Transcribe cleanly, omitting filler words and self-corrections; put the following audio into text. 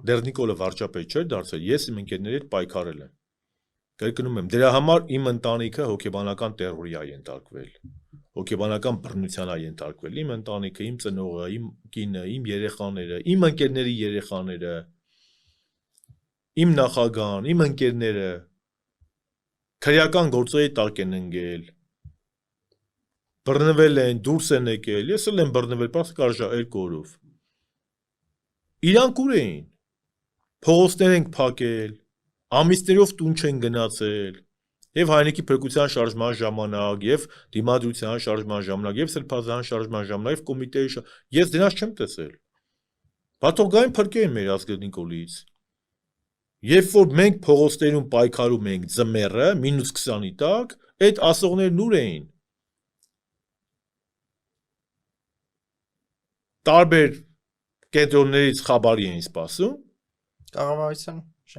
Դեռ Նիկոլը վարչապետ չէր դարձել, ես իմ ընկերների հետ պայքարել եմ։ Կրկնում եմ, դրա համար իմ ընտանիքը հոգեբանական տերորի է ենթարկվել, հոգեբանական բռնության է ենթարկվել, իմ ընտանիքը, իմ ծնողը, իմ կինը, իմ երեխաները, իմ ընկերների երեխաները, իմ նախագահան, իմ ընկերները քրեական գործերի տակ են ընկել, բռնվել են, դուրս են եկել, ես էլ եմ բռնվել, պարզ կարժա 2 օրով։ Իրանք ուր էին, փողոցներ ենք փակել, ամիսներով տուն չեն գնացել, եւ հայնիկի փրկության շարժման ժամանակ, եւ դիմադրության շարժման ժամանակ, եւ սրբազան շարժման ժամանակ, եւ կոմիտեի ես դրանց չեմ տեսել։ Բաթողգային փրկեին մեր ազգը Նիկոլից։ Երբ որ մենք փողոցներում պայքարում ենք ձմեռը -20-ի տակ, այդ ասողներն ուր էին։ Տարբեր կենտրոններից խաբարի էին սպասում։ Կաղամարության